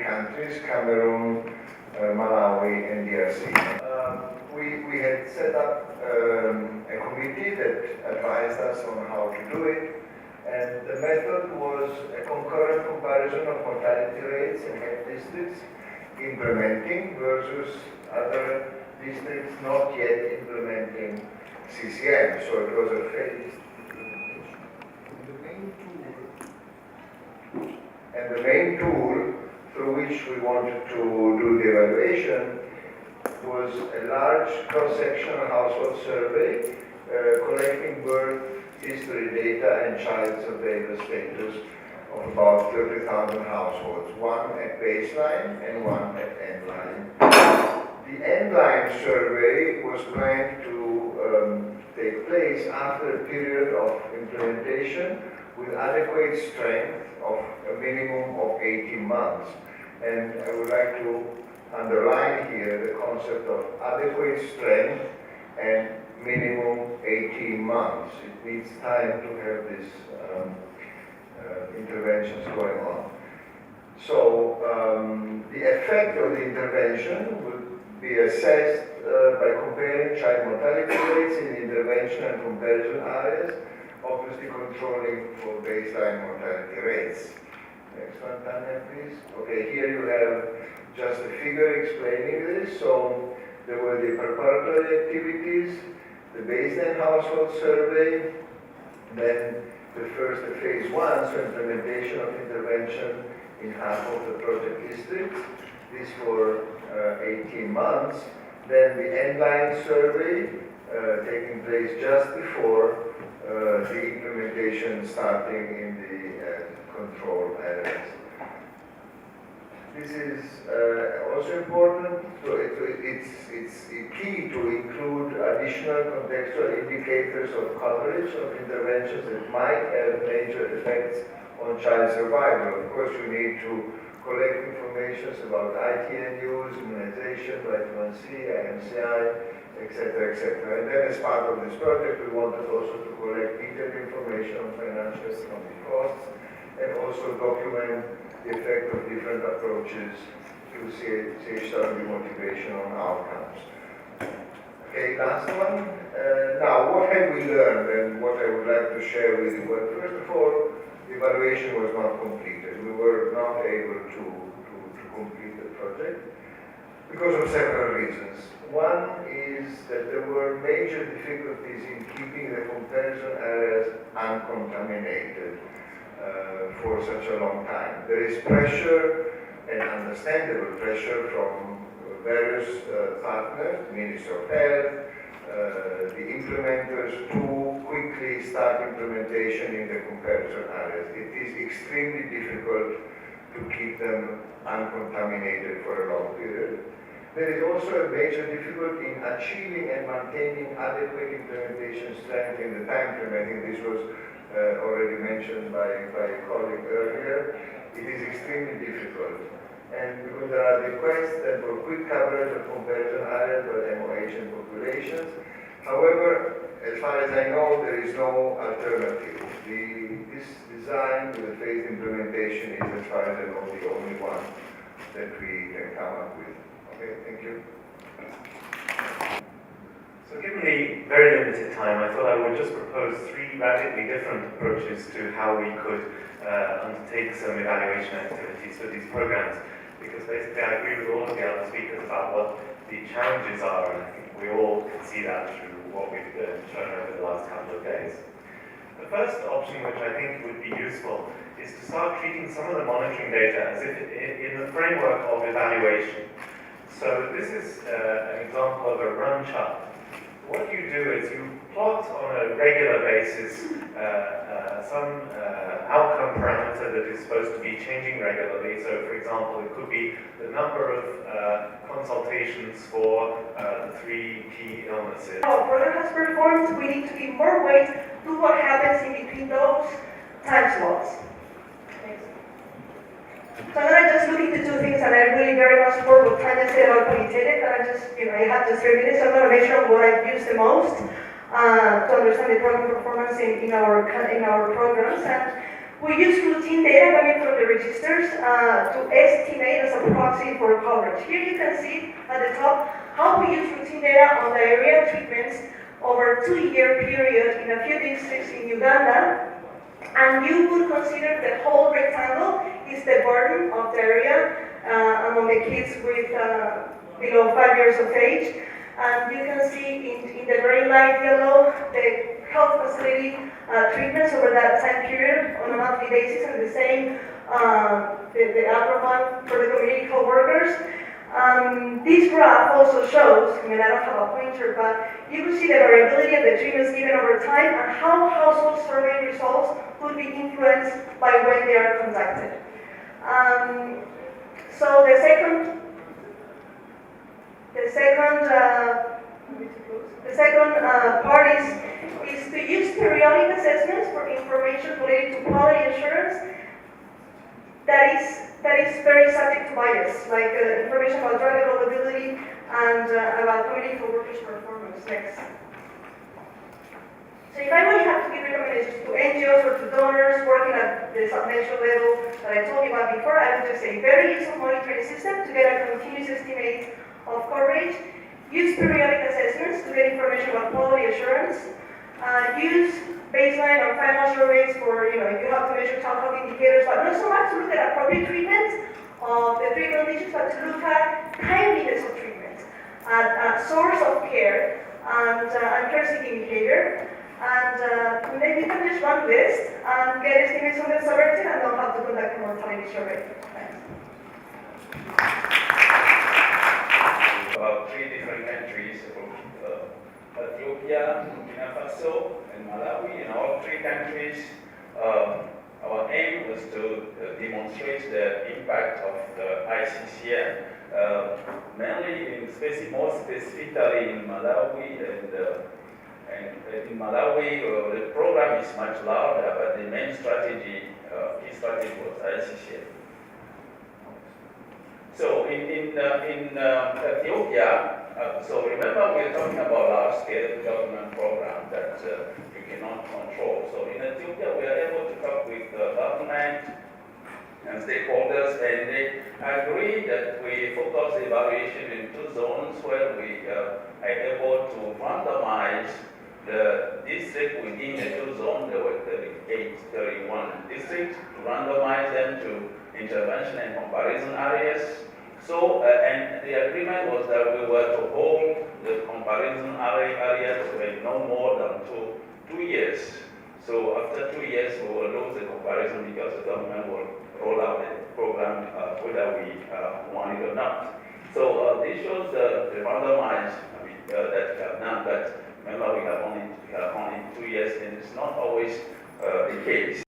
countries, Cameroon, Malawi, and DRC. We had set up a committee that advised us on how to do it, and the method was a concurrent comparison of mortality rates in health districts implementing versus other districts not yet implementing CCM. So it was a phased implementation. The main tool through which we wanted to do the evaluation was a large cross-sectional household survey collecting birth history data and child survival status of about 30,000 households, one at baseline and one at endline. The endline survey was planned to take place after a period of implementation with adequate strength of a minimum of 18 months. And I would like to underline here the concept of adequate strength and minimum 18 months. It needs time to have these interventions going on. So the effect of the intervention would be assessed by comparing child mortality rates in the intervention and comparison areas, obviously controlling for baseline mortality rates. Next one, Tanya, please. Okay, here you have just a figure explaining this. So there were the preparatory activities, the baseline household survey, then the first phase 1, so implementation of intervention in half of the project districts, this for 18 months, then the endline survey taking place just before the implementation starting in the control areas. This is also important, so it's key to include additional contextual indicators of coverage of interventions that might have major effects on child survival. Of course, you need to collect information about ITN use, immunization, vitamin C, IMCI, etc., etc. And then as part of this project, we wanted also to collect detailed information on financial economic costs and also document the effect of different approaches to CHW motivation on outcomes. Okay, last one. Now, what have we learned and what I would like to share with you? Well, first of all, the evaluation was not completed. We were not able to complete the project because of several reasons. One is that there were major difficulties in keeping the comparison areas uncontaminated for such a long time. There is pressure, and understandable pressure, from various partners, Ministry of Health, the implementers, to quickly start implementation in the comparison areas. It is extremely difficult to keep them uncontaminated for a long period. There is also a major difficulty in achieving and maintaining adequate implementation strength in the time frame. I think this was already mentioned by a colleague earlier. It is extremely difficult. And because there are requests for quick coverage of comparison areas by MOH and populations. However, as far as I know, there is no alternative. This design with a phased implementation is, as far as I know, the only one that we can come up with. Okay, thank you. So given the very limited time, I thought I would just propose 3 radically different approaches to how we could undertake some evaluation activities for these programs. Because basically I agree with all of the other speakers about what the challenges are, and I think we all can see that through what we've shown over the last couple of days. The first option, which I think would be useful, is to start treating some of the monitoring data as if in the framework of evaluation. So this is an example of a run chart. What you do is you plot on a regular basis some outcome parameter that is supposed to be changing regularly. So, for example, it could be the number of consultations for the 3 key illnesses. Our program has performed, we need to give more weight to what happens in between those time slots. So I'm not just looking to 2 things, and I really very much support what Tanya said about qualitative, and I have just 3 minutes, so I'm going to make sure what I've used the most to understand the program performance in our programs. And We use routine data coming from the registers to estimate as a proxy for coverage. Here you can see at the top how we use routine data on diarrhea treatments over a 2-year period in a few districts in Uganda. And you would consider the whole rectangle is the burden of diarrhea among the kids with below 5 years of age. And you can see in the very light yellow the health facility treatments over that time period on a monthly basis, and the same, the upper one for the community health workers. This graph also shows, I mean, I don't have a pointer, but you can see the variability of the treatments given over time and how household survey results could be influenced by when they are conducted. So the second part is to use periodic assessments for information related to quality assurance that is very subject to bias, like information about drug availability and about community workers' performance. Next. So if I would have to give recommendations to NGOs or to donors working at the subnational level that I told you about before, I would just say better use of monitoring system to get a continuous estimate of coverage, use periodic assessments to get information about quality assurance, use baseline or final surveys for, if you have to measure health indicators, but not so much to look at appropriate treatment of the 3 conditions, but to look at timeliness of treatment, source of care, and care-seeking behavior. And then you can just run this and get estimates on the severity and don't have to conduct a mortality survey. Thanks. About 3 different countries, Ethiopia, Burkina Faso, and Malawi. In all 3 countries, our aim was to demonstrate the impact of the iCCM, more specifically in Malawi. And in Malawi, the program is much larger, but the main strategy, key strategy was iCCM. So in Ethiopia, so remember we're talking about large-scale government program that you cannot control. So in Ethiopia, we are able to talk with the government and stakeholders, and they agree that we focus the evaluation in 2 zones where we are able to randomize the district within the 2 zones. There were 31 districts, to randomize them to intervention and comparison areas. So, and the agreement was that we were to hold the comparison areas for no more than two years. So after 2 years, we will lose the comparison because the government will roll out the program whether we want it or not. So this shows the randomized that we have done, but remember we have only 2 years, and it's not always the case.